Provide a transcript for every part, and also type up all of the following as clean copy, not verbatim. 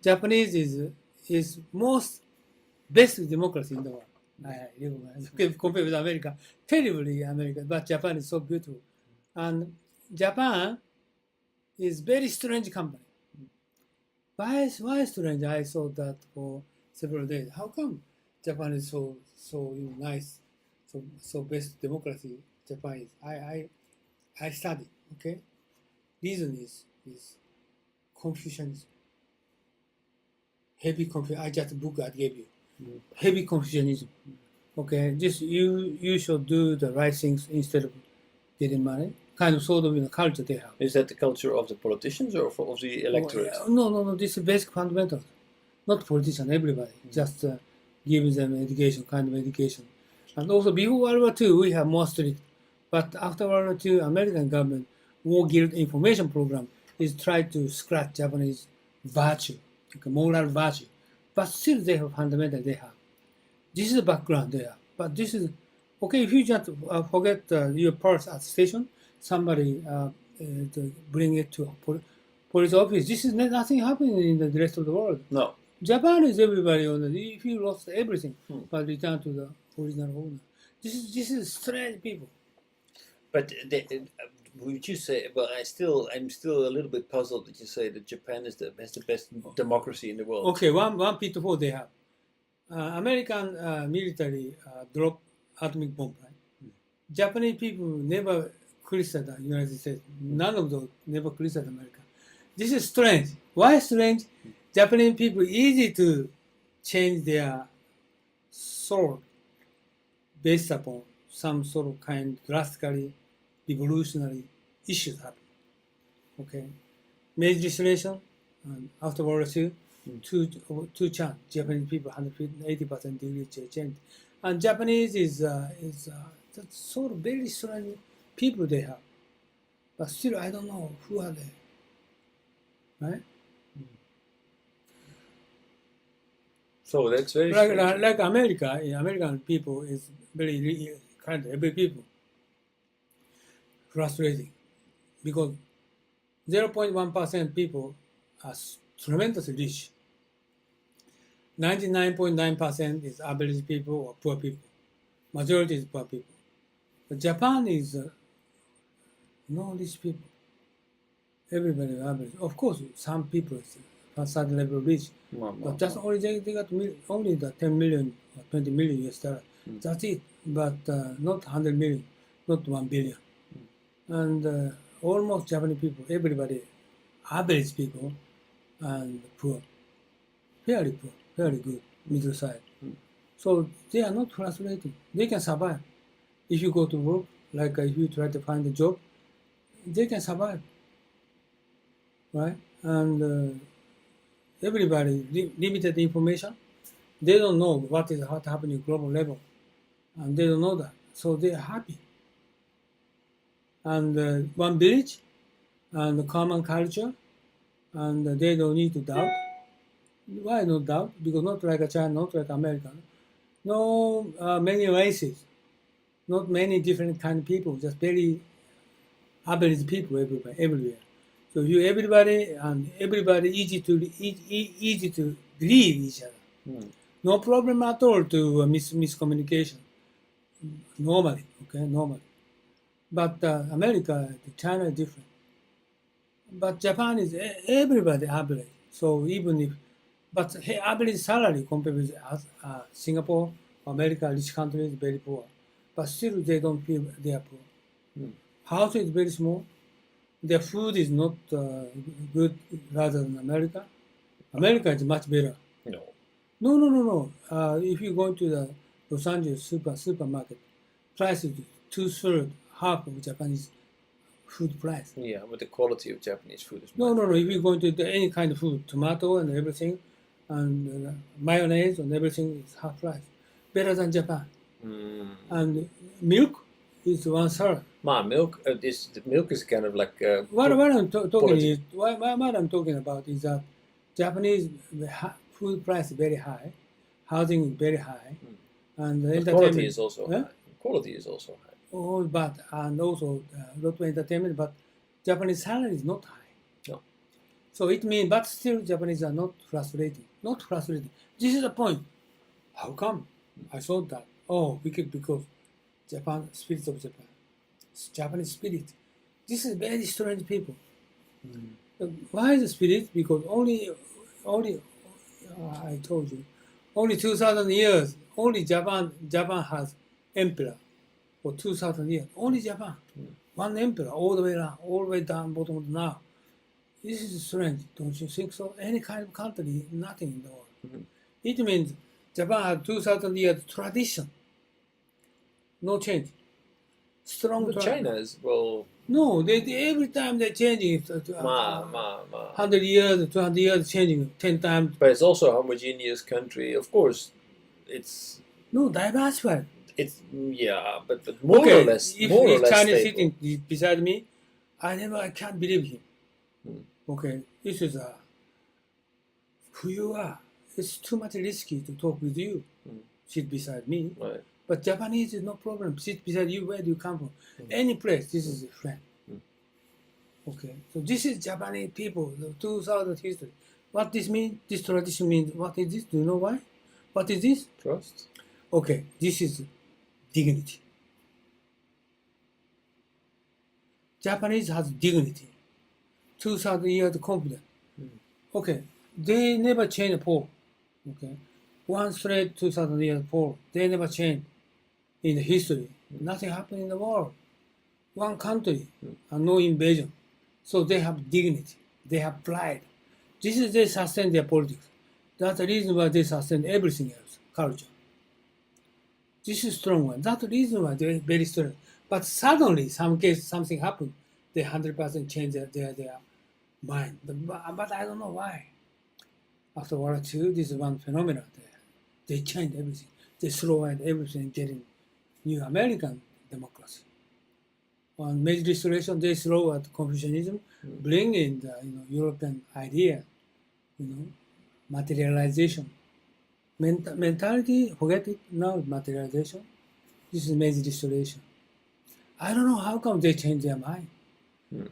Japanese is most best democracy in the world. I recognize. Compared with America, terribly America, but Japan is so beautiful. And Japan is very strange company. Why strange? I saw that for several days. How come Japan is so nice, so best democracy? Japan is. I study. Okay, reason is Confucianism. Heavy Confucianism. I just book I gave you. Heavy Confucianism. Okay, just you should do the right things instead of getting money. Kind of sort of culture they have. Is that the culture of the politicians or of the electorate? No. This is basic fundamentals. Not politicians, everybody. Just give them education, kind of education. And also before World War II, we have more strict. But after World War II, American government War Guild information program is try to scratch Japanese virtue, moral virtue. But still they have fundamental they have. This is the background they have. But this is, okay, if you just forget your purse at station, somebody to bring it to police office. This is nothing happening in the rest of the world. No. Japan is everybody on it. If you lost everything, but return to the original owner. This is strange people. But would you say? Well, I'm still a little bit puzzled that you say that Japan has the best democracy in the world. Okay, one pitfall they have. American military drop atomic bomb. Right? Japanese people never criticized the United States. None of those never criticized America. This is strange. Why strange? Japanese people easy to change their sword based upon some sort of kind drastically revolutionary issues happen. Okay, Meiji legislation and after World War II, two chance Japanese people 180% degree change, and Japanese is sort of very strange people they have, but still I don't know who are they, right? So that's very like America. American people is very kind of every people frustrating because 0.1% people are tremendously rich. 99.9% is average people or poor people. Majority is poor people. But Japan is no rich people. Everybody is average. Of course, some people are certain level rich, but just only they got only the 10 million or 20 million US dollar. That's it. But not 100 million, not 1 billion. And almost Japanese people, everybody, average people and poor, fairly poor, very good, middle side. So they are not frustrating. They can survive. If you go to work, like if you try to find a job, they can survive, right? And everybody, limited information, they don't know what happening global level, and they don't know that. So they are happy. And one village, and common culture, and they don't need to doubt. Why not doubt? Because not like China, not like America. No many races, not many different kind of people, just very average people everywhere. So everybody easy to believe each other. No problem at all to miscommunication. Normally. But America, China is different. But Japan is everybody average. So even if, but average salary compared with Singapore, America, rich countries, very poor. But still they don't feel they are poor. House is very small. Their food is not good rather than America. America is much better. No. If you go to the Los Angeles supermarket, price is 2/3, half of Japanese food price. Yeah, but the quality of Japanese food is No. If you go into any kind of food, tomato and everything, and mayonnaise and everything is half price, better than Japan. And milk is 1/3. Milk. The milk is kind of like. What I'm talking about is that Japanese food price is very high, housing is very high, and the quality is also high. Quality is also high. Oh, and also lot of entertainment, but Japanese salary is not high. No. So it means, but still Japanese are not frustrated. Not frustrated. This is the point. How come? I thought that. Oh, because Japan, spirit of Japan, Japanese spirit. This is very strange people. Why is the spirit? Because only, I told you, only 2,000 years. Only Japan has emperor for 2,000 years. Only Japan, one emperor all the way around, all the way down bottom to now. This is strange, don't you think so? Any kind of country, nothing in the world. It means Japan has 2,000 years tradition. No change. Strong But China is, well, No, they every time they're changing it. 100 years, 200 years, changing 10 times. But it's also a homogeneous country. Of course, it's No, diversified. it's but more or less, If more or less Chinese stable. sitting beside me, I can't believe him. Okay, this is who you are. It's too much risky to talk with you. Sit beside me. Right. But Japanese is no problem. Sit beside you. Where do you come from? Any place. This is a friend. Okay. So this is Japanese people. The 2,000 history. What this means? This tradition means. What is this? Do you know why? What is this? Trust. Okay. This is dignity. Japanese has dignity. 2,000 years confidence. Okay. They never change Paul. Okay. One straight 2,000 years Paul. They never change in the history. Nothing happened in the world. One country and no invasion. So they have dignity. They have pride. This is they sustain their politics. That's the reason why they sustain everything else, culture. This is strong one. That's the reason why they're very strong. But suddenly, some case something happened, they 100% change their mind. But I don't know why. After World War II, this is one phenomenon there. They change everything. They throw out everything, getting new American democracy. On Meiji Restoration, they throw out Confucianism, bring in the European idea, materialization. Mentality, forget it, now materialization. This is Meiji Restoration. I don't know how come they change their mind.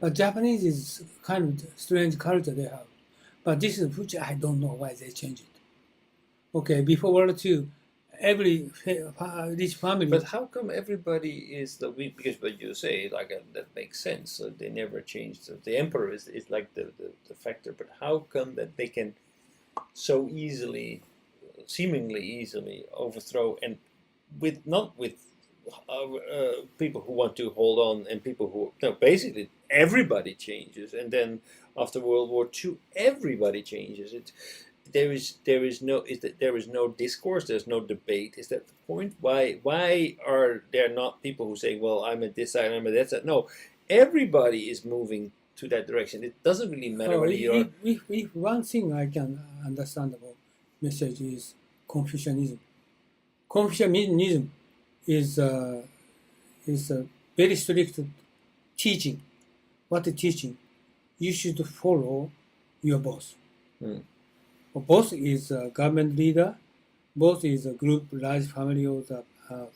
But Japanese is kind of strange culture they have. But this is which I don't know why they change it. Okay, before World War II, every rich family. But how come everybody is because what you say that makes sense. So they never changed. So the emperor is like the factor. But how come that they can so easily, seemingly easily overthrow and not with people who want to hold on and people who basically everybody changes, and then after World War II everybody changes. There is no discourse. There's no debate. Is that the point? Why are there not people who say, well, I'm at this side, I'm at that side? No, everybody is moving to that direction. It doesn't really matter whether you're. If one thing I can understand about message is Confucianism. Confucianism is a very strict teaching. What the teaching? You should follow your boss. Boss is a government leader. Boss is a group, large family of the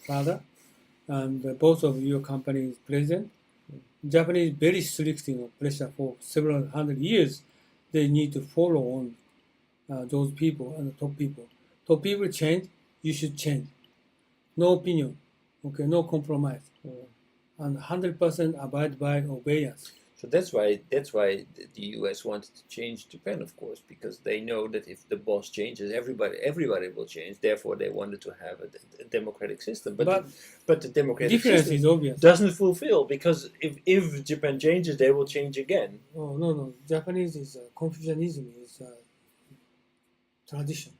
father, and both of your company is president. Japanese very strict pressure for several hundred years. They need to follow on those people and the top people. Top people change, you should change. No opinion, okay, no compromise, and 100% abide by obedience. So that's why the U.S. wanted to change Japan, of course, because they know that if the boss changes, everybody will change. Therefore, they wanted to have a democratic system. But the democratic difference system is obvious. doesn't fulfill, because if Japan changes, they will change again. Oh no! Japanese is Confucianism is tradition.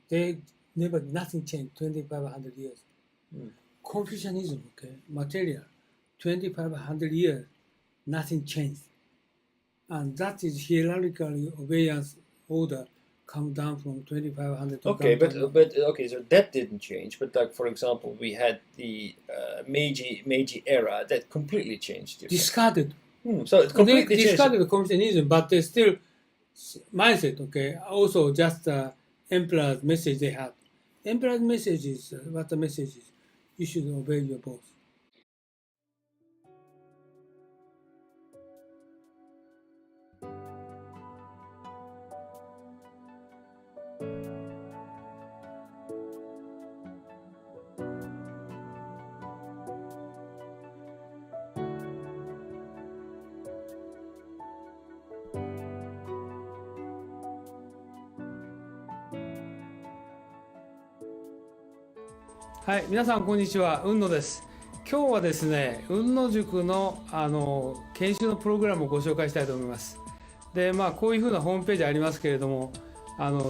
They never nothing changed 2,500 years. Confucianism, okay, material, 2,500 years. Nothing changed. And that is hierarchical obedience order come down from 2,500 to Okay, but okay, so that didn't change. But like, for example, we had the Meiji era that completely changed Japan. discarded. So it completely They changed. discarded Confucianism, but they still mindset, okay, also just emperor's message they have. Emperor's message is, what the message is, you should obey your boss. はい、皆さんこんにちは、雲野です。今日はですね、雲野塾の研修のプログラムをご紹介したいと思います。で、こういうふうなホームページありますけれども、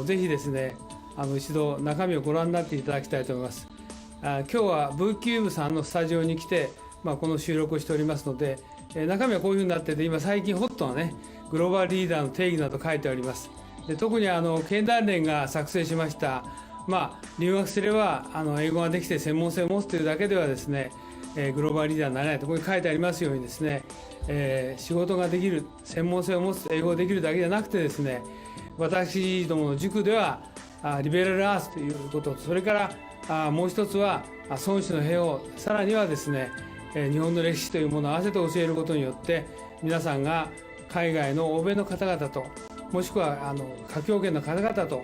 ぜひですね、一度中身をご覧になっていただきたいと思います。今日は V-Cube さんのスタジオに来て、この収録をしておりますので、中身はこういうふうになってて、今最近ホットなね、グローバルリーダーの定義など書いてあります。で、特に経団連が作成しました、留学すれば英語ができて専門性を持つというだけではですね、グローバルリーダーになれないとここに書いてありますようにですね、仕事ができる、専門性を持つ、英語ができるだけじゃなくてですね、私どもの塾ではリベラルアーツということと、それからもう一つは孫子の兵を、さらにはですね、日本の歴史というものを合わせて教えることによって、皆さんが海外の欧米の方々と、もしくは華僑圏の方々と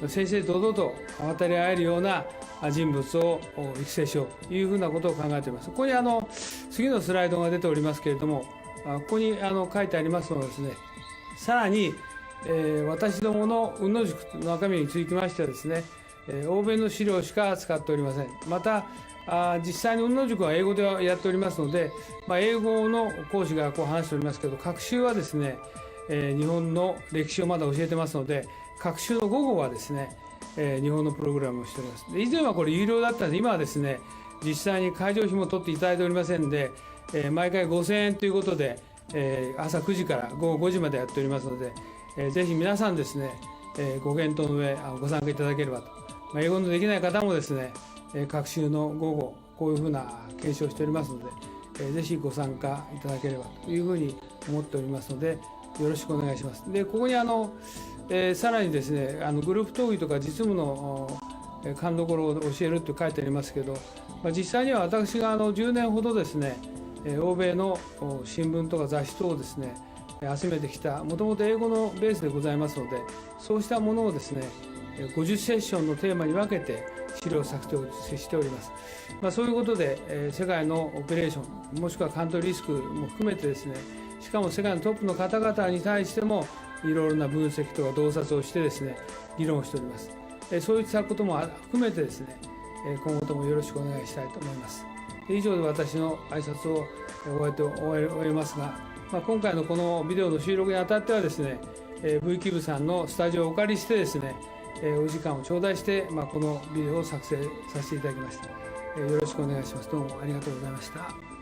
正々堂々と渡り合えるような人物を育成しようというふうなことを考えております。ここに次のスライドが出ておりますけれども、ここに書いてありますのはですね、さらに、私どもの雲野塾の中身につきましてはですね、欧米の資料しか使っておりません。また実際に雲野塾は英語でやっておりますので、英語の講師がこう話しておりますけど、学習はですね、日本の歴史をまだ教えてますので、学習の午後はですね、日本のプログラムをしております。以前はこれ有料だったので、今はですね、実際に会場費も取っていただいておりませんで、毎回5000円ということで、朝9時から午後5時までやっておりますので、ぜひ皆さんですね、ご検討の上ご参加いただければと。英語のできない方もですね、学習の午後こういうふうな検証をしておりますので、ぜひご参加いただければというふうに思っておりますので、よろしくお願いします。で、ここにさらにですね、グループ討議とか実務の勘どころを教えると書いてありますけど、実際には私が10年ほどですね、欧米の新聞とか雑誌等をですね、集めてきた、もともと英語のベースでございますので、そうしたものをですね、50セッションのテーマに分けて資料作成をしております。そういうことで、世界のオペレーション、もしくはカントリーリスクも含めてですね、しかも世界のトップの方々に対しても、いろいろな分析とか洞察をしてですね、議論をしております。そういったことも含めてですね、今後ともよろしくお願いしたいと思います。以上で私の挨拶を終えますが、今回のこのビデオの収録にあたってはですね、V-Cube さんのスタジオをお借りしてですね、お時間を頂戴して、このビデオを作成させていただきました。よろしくお願いします。どうもありがとうございました。